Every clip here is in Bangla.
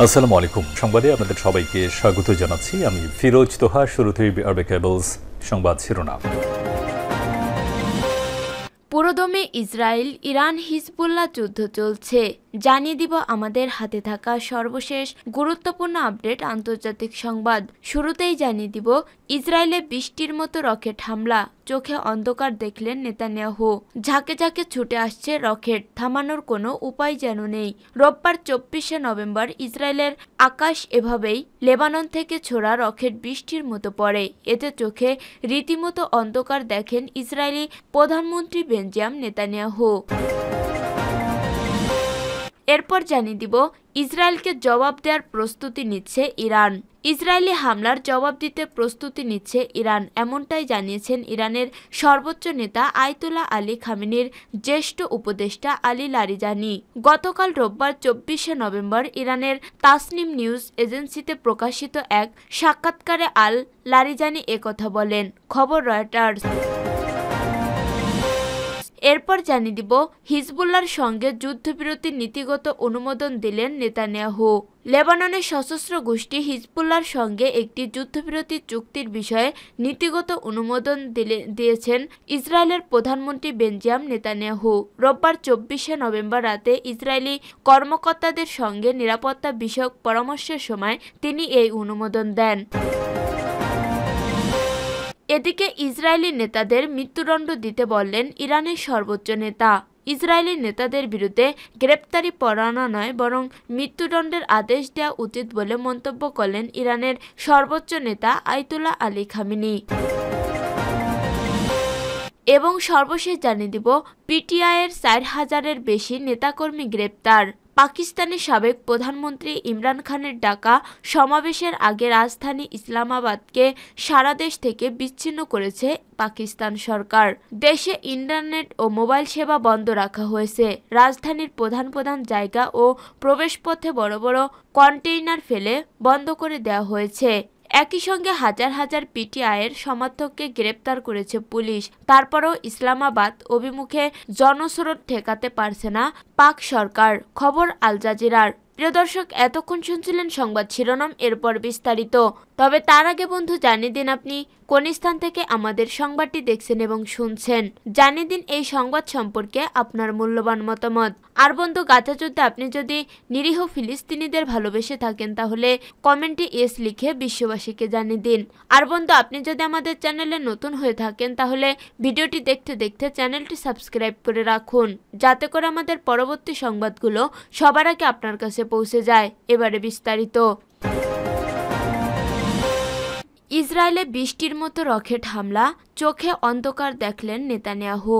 আসসালামু আলাইকুম। সংবাদে আপনাদের সবাইকে স্বাগত জানাচ্ছি। আমি ফিরোজ তোহা। শুরুতেই আরবে কেবলস সংবাদ শিরোনাম। পুরোদমে ইসরায়েল ইরান হিজবুল্লাহ যুদ্ধ চলছে, জানিয়ে দিব আমাদের হাতে থাকা সর্বশেষ গুরুত্বপূর্ণ আপডেট আন্তর্জাতিক সংবাদ। শুরুতেই জানিয়ে দিব ইসরায়েলে বৃষ্টির মতো রকেট হামলা, চোখে অন্ধকার দেখলেন নেতানিয়াহু। ঝাঁকে ঝাঁকে ছুটে আসছে রকেট, থামানোর কোনো উপায় যেন নেই। রোববার 24শে নভেম্বর ইসরায়েলের আকাশ এভাবেই লেবানন থেকে ছোড়া রকেট বৃষ্টির মতো পড়ে। এতে চোখে রীতিমতো অন্ধকার দেখেন ইসরায়েলি প্রধানমন্ত্রী বেঞ্জামিন নেতানিয়াহু। এরপর জানিয়ে দিব ইসরায়েলকে জবাব দেওয়ার প্রস্তুতি নিচ্ছে ইরান। ইসরায়েলি হামলার জবাব দিতে প্রস্তুতি নিচ্ছে ইরান, এমনটাই জানিয়েছেন ইরানের সর্বোচ্চ নেতা আয়াতুল্লাহ আলী খামেনির জ্যেষ্ঠ উপদেষ্টা আলী লারিজানি। গতকাল রোববার 24শে নভেম্বর ইরানের তাসনিম নিউজ এজেন্সিতে প্রকাশিত এক সাক্ষাৎকারে আল লারিজানি একথা বলেন। খবর রয়টার্স। এরপর জানিয়ে দিব হিজবুল্লাহর সঙ্গে যুদ্ধবিরতির নীতিগত অনুমোদন দিলেন নেতানিয়াহু। লেবাননের সশস্ত্র গোষ্ঠী হিজবুল্লাহর সঙ্গে একটি যুদ্ধবিরতি চুক্তির বিষয়ে নীতিগত অনুমোদন দিয়েছেন ইসরায়েলের প্রধানমন্ত্রী বেঞ্জামিন নেতানিয়াহু। রোববার 24শে নভেম্বর রাতে ইসরায়েলি কর্মকর্তাদের সঙ্গে নিরাপত্তা বিষয়ক পরামর্শের সময় তিনি এই অনুমোদন দেন। এদিকে ইসরায়েলি নেতাদের মৃত্যুদণ্ড দিতে বললেন ইরানের সর্বোচ্চ নেতা। ইসরায়েলি নেতাদের বিরুদ্ধে গ্রেপ্তারি পরোয়ানা নয়, বরং মৃত্যুদণ্ডের আদেশ দেওয়া উচিত বলে মন্তব্য করলেন ইরানের সর্বোচ্চ নেতা আয়াতুল্লাহ আলী খামেনি। এবং সর্বশেষ জানিয়ে দিব পিটিআইয়ের 4000-এর বেশি নেতাকর্মী গ্রেপ্তার। পাকিস্তানের সাবেক প্রধানমন্ত্রী ইমরান খানের ডাকা সমাবেশের আগে রাজধানী ইসলামাবাদকে সারা দেশ থেকে বিচ্ছিন্ন করেছে পাকিস্তান সরকার। দেশে ইন্টারনেট ও মোবাইল সেবা বন্ধ রাখা হয়েছে। রাজধানীর প্রধান জায়গা ও প্রবেশপথে বড় বড় কন্টেইনার ফেলে বন্ধ করে দেওয়া হয়েছে। একই সঙ্গে হাজার হাজার পিটিআইয়ের সমর্থককে গ্রেপ্তার করেছে পুলিশ। তারপরও ইসলামাবাদ অভিমুখে জনস্রোত ঠেকাতে পারছে না পাক সরকার। খবর আল জাজিরার। প্রিয় দর্শক, এতক্ষণ শুনছিলেন সংবাদ শিরোনাম, এরপর বিস্তারিত। তবে তার আগে বন্ধু জানিয়ে দিন আপনি কোন স্থান থেকে আমাদের সংবাদটি দেখছেন এবং শুনছেন। জানিয়ে দিন এই সংবাদ সম্পর্কে আপনার মূল্যবান মতামত। আর বন্ধু, গাজা যুদ্ধে আপনি যদি নিরীহ ফিলিস্তিনিদের ভালোবেসে থাকেন তাহলে কমেন্টে ইয়েস লিখে বিশ্ববাসীকে জানিয়ে দিন। আর বন্ধু, আপনি যদি আমাদের চ্যানেলে নতুন হয়ে থাকেন তাহলে ভিডিওটি দেখতে দেখতে চ্যানেলটি সাবস্ক্রাইব করে রাখুন, যাতে করে আমাদের পরবর্তী সংবাদগুলো সবার আগে আপনার কাছে পৌঁছে যায়। এবারে বিস্তারিত। ইসরায়েলে বৃষ্টির মতো রকেট হামলা, চোখে অন্ধকার দেখলেন নেতানিয়াহু।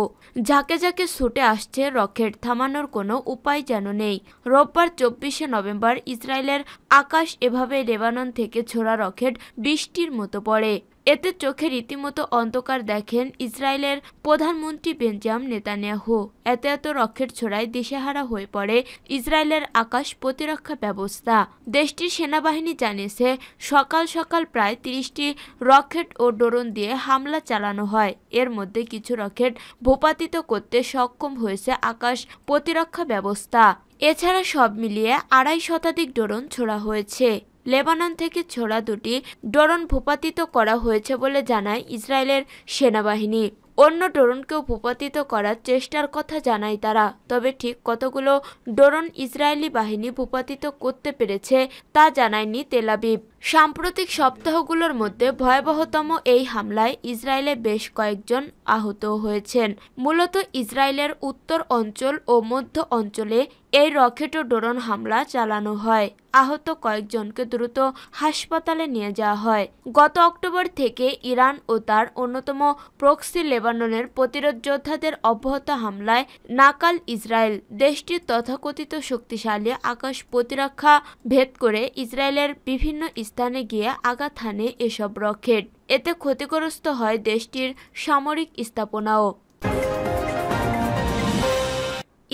ঝাঁকে ঝাঁকে ছুটে আসছে রকেট, থামানোর কোনো উপায় যেন নেই। রোববার 24শে নভেম্বর ইসরায়েলের আকাশ এভাবে লেবানন থেকে ছোড়া রকেট বৃষ্টির মতো পড়ে। এতে চোখে রীতিমতো অন্ধকার দেখেন ইসরায়েলের প্রধানমন্ত্রী বেঞ্জামিন নেতানিয়াহু। এত রকেট ছোড়ায় দিশেহারা হয়ে পড়ে ইসরায়েলের আকাশ প্রতিরক্ষা ব্যবস্থা। দেশটির সেনাবাহিনী জানিয়েছে সকাল সকাল প্রায় 30টি রকেট ও ড্রোন দিয়ে হামলা চালানো হয়। এর মধ্যে কিছু রকেট ভূপাতিত করতে সক্ষম হয়েছে আকাশ প্রতিরক্ষা ব্যবস্থা। এছাড়া সব মিলিয়ে 2.5 শতাধিক ড্রোন ছোড়া হয়েছে। লেবানন থেকে ছোড়া 2টি ড্রোন ভূপাতিত করা হয়েছে বলে জানায় ইসরায়েলের সেনাবাহিনী। অন্য ড্রোনকেও ভূপাতিত করার চেষ্টার কথা জানায় তারা। তবে ঠিক কতগুলো ড্রোন ইসরায়েলি বাহিনী ভূপাতিত করতে পেরেছে তা জানায়নি তেল আবিব। সাম্প্রতিক সপ্তাহগুলোর মধ্যে ভয়াবহতম এই হামলায় ইসরায়েলে বেশ কয়েকজন আহত হয়েছেন। মূলত ইসরায়েলের উত্তর অঞ্চল ও মধ্য অঞ্চলে এই রকেট ও ড্রোন হামলা চালানো হয়। আহত কয়েকজনকে দ্রুত হাসপাতালে নিয়ে যাওয়া হয়। গত অক্টোবর থেকে ইরান ও তার অন্যতম প্রক্সি লেবাননের প্রতিরোধ যোদ্ধাদের অব্যাহত হামলায় নাকাল ইসরায়েল। দেশটির তথাকথিত শক্তিশালী আকাশ প্রতিরক্ষা ভেদ করে ইসরায়েলের বিভিন্ন স্থানে গিয়ে আঘাত হানে এসব রকেট। এতে ক্ষতিগ্রস্ত হয় দেশটির সামরিক স্থাপনাও।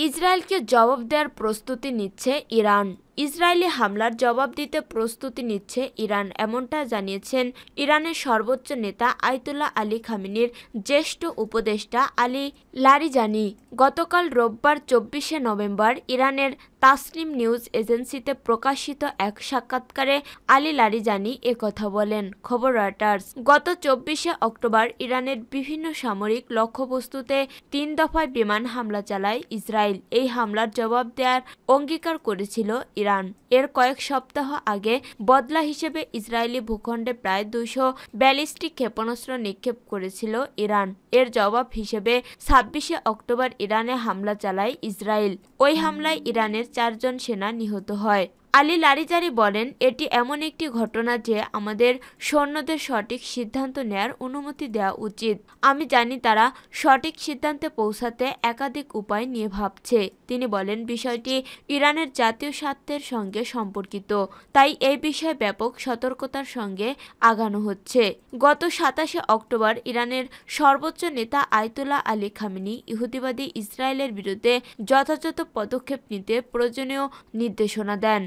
ইসরায়েলকে জবাব দেওয়ার প্রস্তুতি নিচ্ছে ইরান। ইসরায়েলি হামলার জবাব দিতে প্রস্তুতি নিচ্ছে ইরান, এমনটা জানিয়েছেন ইরানের সর্বোচ্চ নেতা আয়াতুল্লাহ আলী খামেনির জ্যেষ্ঠ উপদেষ্টা আলী লারিজানি। গতকাল রোববার 24শে নভেম্বর ইরানের তাসনিম নিউজ এজেন্সিতে প্রকাশিত এক সাক্ষাৎকারে আলী লারিজানি একথা বলেন। খবর রয়টার্স। গত 24শে অক্টোবর ইরানের বিভিন্ন সামরিক লক্ষ্যবস্তুতে 3 দফায় বিমান হামলা চালায় ইসরায়েল। এই হামলার জবাব দেওয়ার অঙ্গীকার করেছিল ইরান। এর কয়েক সপ্তাহ আগে বদলা হিসেবে ইসরায়েলি ভূখণ্ডে প্রায় 200 ব্যালিস্টিক ক্ষেপণাস্ত্র নিক্ষেপ করেছিল ইরান। এর জবাব হিসেবে 26শে অক্টোবর ইরানে হামলা চালায় ইসরায়েল। ওই হামলায় ইরানের 4 জন সেনা নিহত হয়। আলী লারিজানি বলেন, এটি এমন একটি ঘটনা যে আমাদের সৈন্যদের সঠিক সিদ্ধান্ত নেয়ার অনুমতি দেওয়া উচিত। আমি জানি তারা সঠিক সিদ্ধান্তে পৌঁছাতে একাধিক উপায় নিয়ে ভাবছে। তিনি বলেন, বিষয়টি ইরানের জাতীয় স্বার্থের সঙ্গে সম্পর্কিত, তাই এই বিষয়ে ব্যাপক সতর্কতার সঙ্গে আগানো হচ্ছে। গত 27শে অক্টোবর ইরানের সর্বোচ্চ নেতা আয়াতুল্লাহ আলী খামেনি ইহুদিবাদী ইসরায়েলের বিরুদ্ধে যথাযথ পদক্ষেপ নিতে প্রয়োজনীয় নির্দেশনা দেন।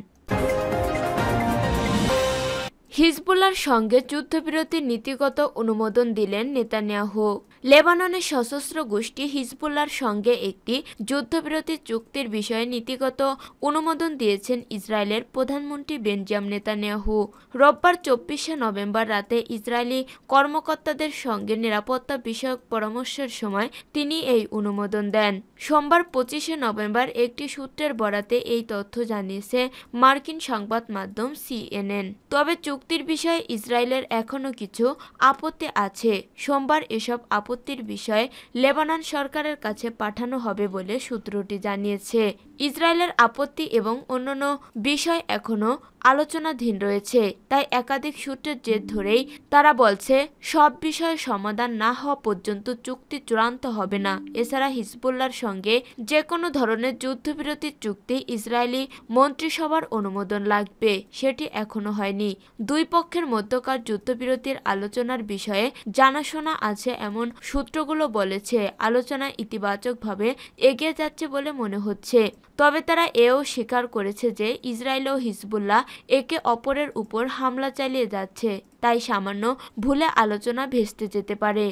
হিজবুল্লাহর সঙ্গে যুদ্ধবিরতির নীতিগত অনুমোদন দিলেন নেতানিয়াহু। লেবাননের সশস্ত্র গোষ্ঠী হিজবুল্লাহর সঙ্গে একটি যুদ্ধবিরতি চুক্তির বিষয়ে নীতিগত অনুমোদন দিয়েছেন ইসরায়েলের প্রধানমন্ত্রী বেঞ্জামিন নেতানিয়াহু। রোববার 24শে নভেম্বর রাতে ইসরায়েলি কর্মকর্তাদের সঙ্গে নিরাপত্তা বিষয়ক পরামর্শের সময় তিনি এই অনুমোদন দেন। সোমবার 25শে নভেম্বর একটি সূত্রের বরাতে এই তথ্য জানিয়েছে মার্কিন সংবাদ মাধ্যম CNN। তবে চুক্তির বিষয়ে ইসরায়েলের এখনও কিছু আপত্তি আছে। সোমবার এসব আপত্তির বিষয়ে লেবানন সরকারের কাছে পাঠানো হবে বলে সূত্রটি জানিয়েছে। ইসরায়েলের আপত্তি এবং অন্যান্য বিষয় এখনও আলোচনাধীন রয়েছে, তাই একাধিক সূত্রের জের ধরেই তারা বলছে সব বিষয়ে সমাধান না হওয়া পর্যন্ত চুক্তি চূড়ান্ত হবে না। এছাড়া হিজবুল্লাহর সঙ্গে যে কোনো ধরনের যুদ্ধবিরতির চুক্তি ইসরায়েলি মন্ত্রিসভার অনুমোদন লাগবে, সেটি এখনো হয়নি। দুই পক্ষের মধ্যকার যুদ্ধবিরতির আলোচনার বিষয়ে জানাশোনা আছে এমন সূত্রগুলো বলেছে আলোচনা ইতিবাচকভাবে এগিয়ে যাচ্ছে বলে মনে হচ্ছে। তবে তারা এও স্বীকার করেছে যে ইসরায়েল ও হিজবুল্লাহ একে অপরের উপর হামলা চালিয়ে যাচ্ছে, তাই সামান্য ভুলে আলোচনা ভেস্তে যেতে পারে।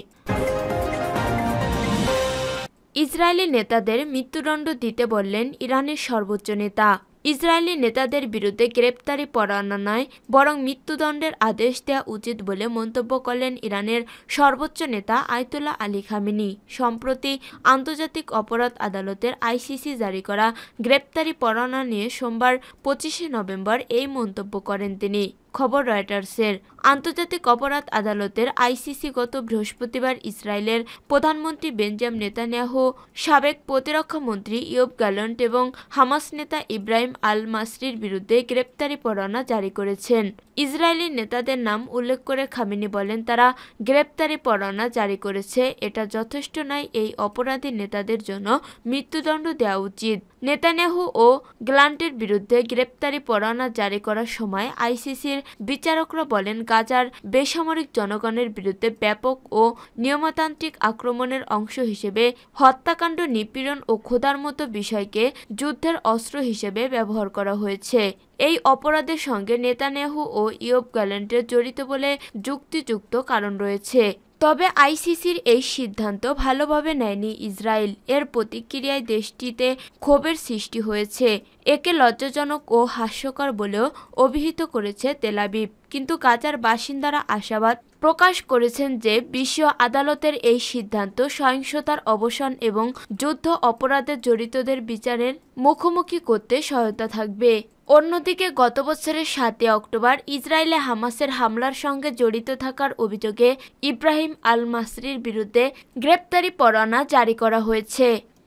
ইসরায়েলি নেতাদের মৃত্যুদণ্ড দিতে বললেন ইরানের সর্বোচ্চ নেতা। ইসরায়েলি নেতাদের বিরুদ্ধে গ্রেপ্তারি পরোয়ানা নয়, বরং মৃত্যুদণ্ডের আদেশ দেওয়া উচিত বলে মন্তব্য করলেন ইরানের সর্বোচ্চ নেতা আয়াতুল্লাহ আলী খামেনি। সম্প্রতি আন্তর্জাতিক অপরাধ আদালতের ICC জারি করা গ্রেপ্তারি পরোয়ানা নিয়ে সোমবার 25শে নভেম্বর এই মন্তব্য করেন তিনি। খবর রয়টার্সের। আন্তর্জাতিক অপরাধ আদালতের ICC গত বৃহস্পতিবার ইসরায়েলের প্রধানমন্ত্রী বেঞ্জামিন নেতানিয়াহু, সাবেক প্রতিরক্ষা মন্ত্রী ইয়োব গ্যালান্ট এবং হামাস নেতা ইব্রাহিম আল-মাসরির বিরুদ্ধে গ্রেপ্তারি পরোয়ানা জারি করেছেন। ইসরায়েলি নেতাদের নাম উল্লেখ করে খামেনি বলেন, তারা গ্রেপ্তারি পরোয়ানা জারি করেছে, এটা যথেষ্ট নয়। এই অপরাধী নেতাদের জন্য মৃত্যুদণ্ড দেওয়া উচিত। নেতানিয়াহু ও গ্যালান্টের বিরুদ্ধে গ্রেপ্তারি পরোয়ানা জারি করার সময় ICCর বিচারকরা বলেন, গাজার বেসামরিক জনগণের বিরুদ্ধে ব্যাপক ও নিয়মতান্ত্রিক আক্রমণের অংশ হিসেবে হত্যাকাণ্ড, নিপীড়ন ও ক্ষুধার মতো বিষয়কে যুদ্ধের অস্ত্র হিসেবে ব্যবহার করা হয়েছে। এই অপরাধের সঙ্গে নেতানিয়াহু ও ইয়োব গ্যালান্টের জড়িত বলে যুক্তিযুক্ত কারণ রয়েছে। তবে ICCর এই সিদ্ধান্ত ভালোভাবে নেয়নি ইসরায়েল। এর প্রতিক্রিয়ায় দেশটিতে ক্ষোভের সৃষ্টি হয়েছে। একে লজ্জাজনক ও হাস্যকর বলেও অভিহিত করেছে তেল আবিব। কিন্তু গাজার বাসিন্দারা আশাবাদ প্রকাশ করেছেন যে বিশ্ব আদালতের এই সিদ্ধান্ত সহিংসতার অবসান এবং যুদ্ধ অপরাধে জড়িতদের বিচারের মুখোমুখি করতে সহায়তা থাকবে। অন্যদিকে গত বছরের 7 অক্টোবর ইসরায়েলে হামাসের হামলার সঙ্গে জড়িত থাকার অভিযোগে ইব্রাহিম আল-মাসরির বিরুদ্ধে গ্রেপ্তারি পরোয়ানা জারি করা হয়েছে।